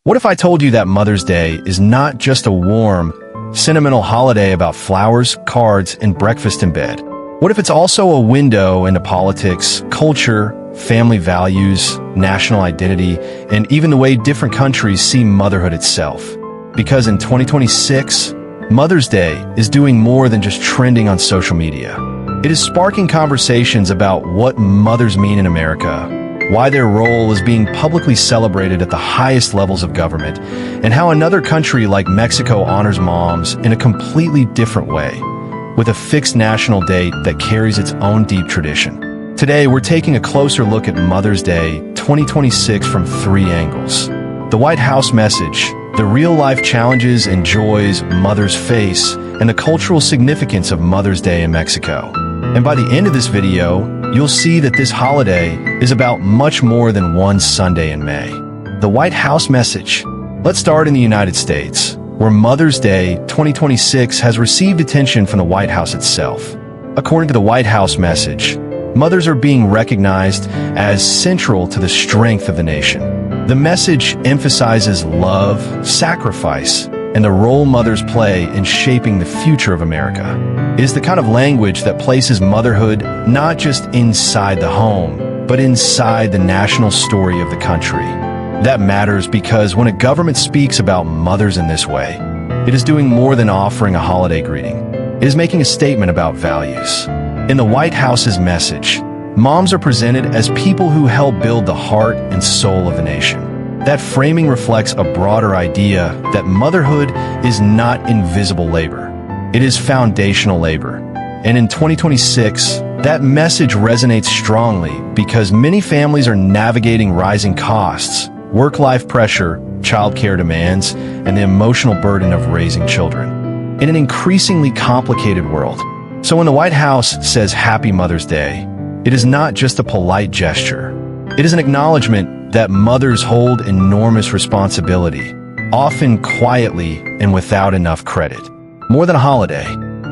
What if I told you that Mother's Day is not just a warm, sentimental holiday about flowers, cards, and breakfast in bed? What if it's also a window into politics, culture, family values, national identity, and even the way different countries see motherhood itself? Because in 2026, Mother's Day is doing more than just trending on social media. It is sparking conversations about what mothers mean in America, why their role is being publicly celebrated at the highest levels of government, and how another country like Mexico honors moms in a completely different way, with a fixed national date that carries its own deep tradition. Today, we're taking a closer look at Mother's Day 2026 from three angles. The White House message, the real-life challenges and joys mothers face, and the cultural significance of Mother's Day in Mexico. And by the end of this video, you'll see that this holiday is about much more than one Sunday in May. The White House message. Let's start in the United States, where Mother's Day 2026 has received attention from the White House itself. According to the White House message, mothers are being recognized as central to the strength of the nation. The message emphasizes love, sacrifice, and the role mothers play in shaping the future of America. It is the kind of language that places motherhood not just inside the home, but inside the national story of the country. That matters because when a government speaks about mothers in this way, it is doing more than offering a holiday greeting. It is making a statement about values. In the White House's message, moms are presented as people who help build the heart and soul of the nation. That framing reflects a broader idea that motherhood is not invisible labor. It is foundational labor. And in 2026, that message resonates strongly because many families are navigating rising costs, work-life pressure, childcare demands, and the emotional burden of raising children in an increasingly complicated world. So when the White House says Happy Mother's Day, it is not just a polite gesture. It is an acknowledgement that mothers hold enormous responsibility, often quietly and without enough credit. More than a holiday,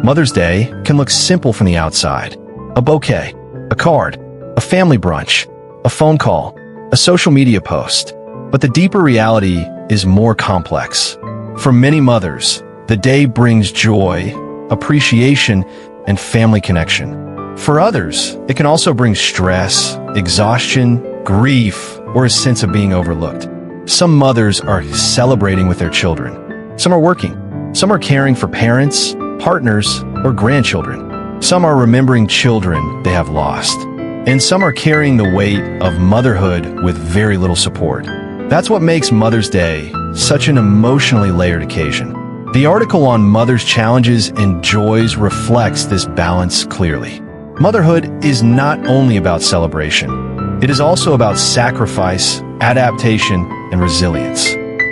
Mother's Day can look simple from the outside. A bouquet, a card, a family brunch, a phone call, a social media post. But the deeper reality is more complex. For many mothers, the day brings joy, appreciation, and family connection. For others, it can also bring stress, exhaustion, grief, or a sense of being overlooked. Some mothers are celebrating with their children. Some are working. Some are caring for parents, partners, or grandchildren. Some are remembering children they have lost. And some are carrying the weight of motherhood with very little support. That's what makes Mother's Day such an emotionally layered occasion. The article on mothers' challenges and joys reflects this balance clearly. Motherhood is not only about celebration. It is also about sacrifice, adaptation, and resilience.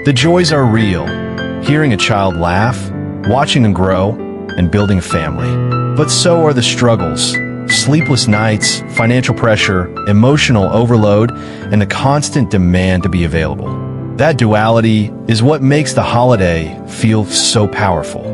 The joys are real. Hearing a child laugh, watching them grow, and building a family. But so are the struggles, sleepless nights, financial pressure, emotional overload, and the constant demand to be available. That duality is what makes the holiday feel so powerful.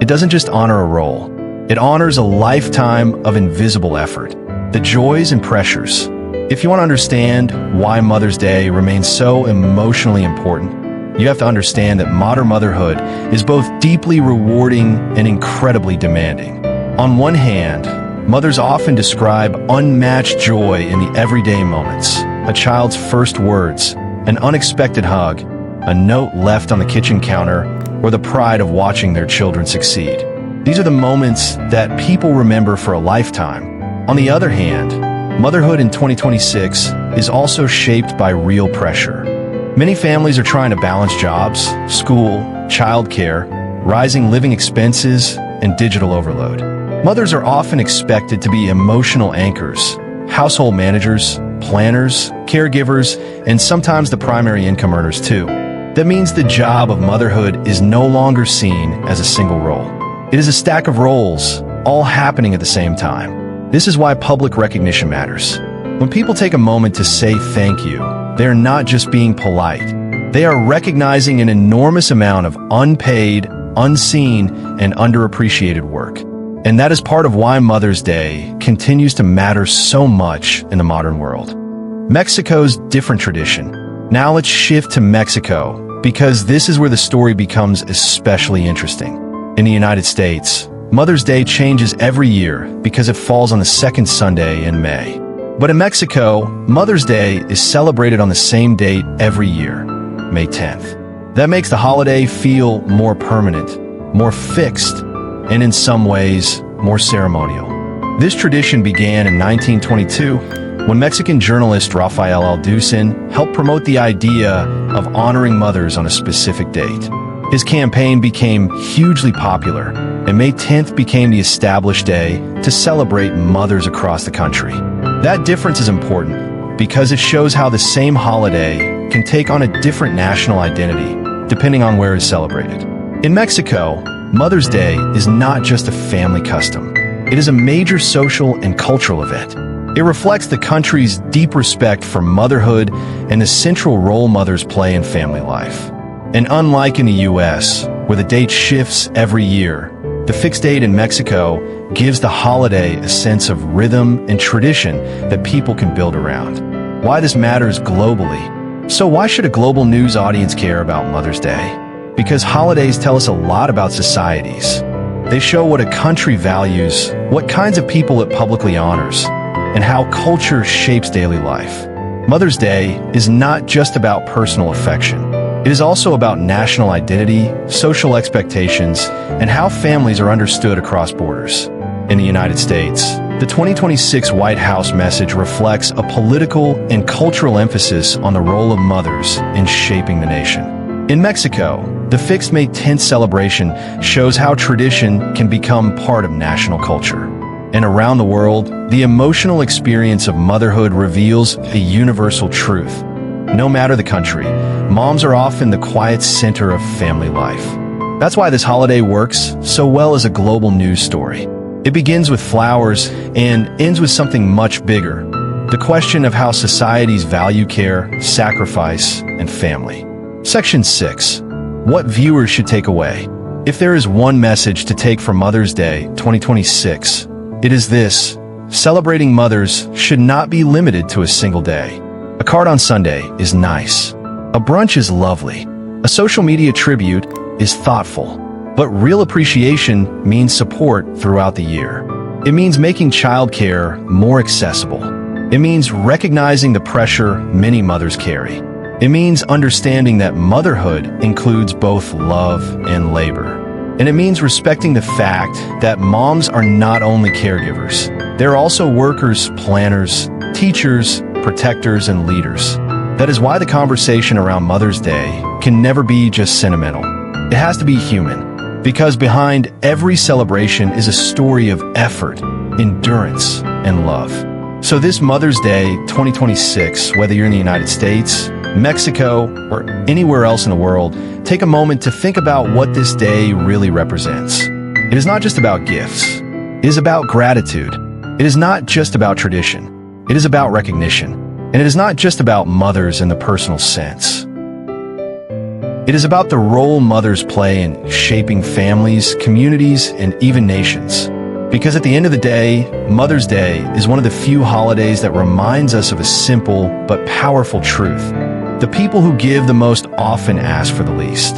It doesn't just honor a role. It honors a lifetime of invisible effort, the joys and pressures. If you want to understand why Mother's Day remains so emotionally important, you have to understand that modern motherhood is both deeply rewarding and incredibly demanding. On one hand, mothers often describe unmatched joy in the everyday moments: a child's first words, an unexpected hug, a note left on the kitchen counter, or the pride of watching their children succeed. These are the moments that people remember for a lifetime. On the other hand, motherhood in 2026 is also shaped by real pressure. Many families are trying to balance jobs, school, childcare, rising living expenses, and digital overload. Mothers are often expected to be emotional anchors, household managers, planners, caregivers, and sometimes the primary income earners too. That means the job of motherhood is no longer seen as a single role. It is a stack of roles, all happening at the same time. This is why public recognition matters. When people take a moment to say thank you, they are not just being polite. They are recognizing an enormous amount of unpaid, unseen, and underappreciated work. And that is part of why Mother's Day continues to matter so much in the modern world. Mexico's different tradition. Now let's shift to Mexico, because this is where the story becomes especially interesting. In the United States, Mother's Day changes every year because it falls on the second Sunday in May. But in Mexico, Mother's Day is celebrated on the same date every year, May 10th. That makes the holiday feel more permanent, more fixed, and in some ways, more ceremonial. This tradition began in 1922 when Mexican journalist Rafael Alducin helped promote the idea of honoring mothers on a specific date. His campaign became hugely popular, and May 10th became the established day to celebrate mothers across the country. That difference is important because it shows how the same holiday can take on a different national identity depending on where it is celebrated. In Mexico, Mother's Day is not just a family custom. It is a major social and cultural event. It reflects the country's deep respect for motherhood and the central role mothers play in family life. And unlike in the US, where the date shifts every year, the fixed date in Mexico gives the holiday a sense of rhythm and tradition that people can build around. Why this matters globally. So why should a global news audience care about Mother's Day? Because holidays tell us a lot about societies. They show what a country values, what kinds of people it publicly honors, and how culture shapes daily life. Mother's Day is not just about personal affection. It is also about national identity, social expectations, and how families are understood across borders. In the United States, the 2026 White House message reflects a political and cultural emphasis on the role of mothers in shaping the nation. In Mexico, the fixed May 10th celebration shows how tradition can become part of national culture. And around the world, the emotional experience of motherhood reveals a universal truth. No matter the country, moms are often the quiet center of family life. That's why this holiday works so well as a global news story. It begins with flowers and ends with something much bigger, the question of how societies value care, sacrifice, and family. Section 6. What viewers should take away. If there is one message to take from Mother's Day 2026, it is this: celebrating mothers should not be limited to a single day. A card on Sunday is nice. A brunch is lovely. A social media tribute is thoughtful. But real appreciation means support throughout the year. It means making childcare more accessible. It means recognizing the pressure many mothers carry. It means understanding that motherhood includes both love and labor. And it means respecting the fact that moms are not only caregivers. They're also workers, planners, teachers, protectors, and leaders. That is why the conversation around Mother's Day can never be just sentimental. It has to be human, because behind every celebration is a story of effort, endurance, and love. So this Mother's Day 2026, whether you're in the United States, Mexico, or anywhere else in the world, take a moment to think about what this day really represents. It is not just about gifts. It is about gratitude. It is not just about tradition. It is about recognition. And it is not just about mothers in the personal sense. It is about the role mothers play in shaping families, communities, and even nations. Because at the end of the day, Mother's Day is one of the few holidays that reminds us of a simple but powerful truth. The people who give the most often ask for the least.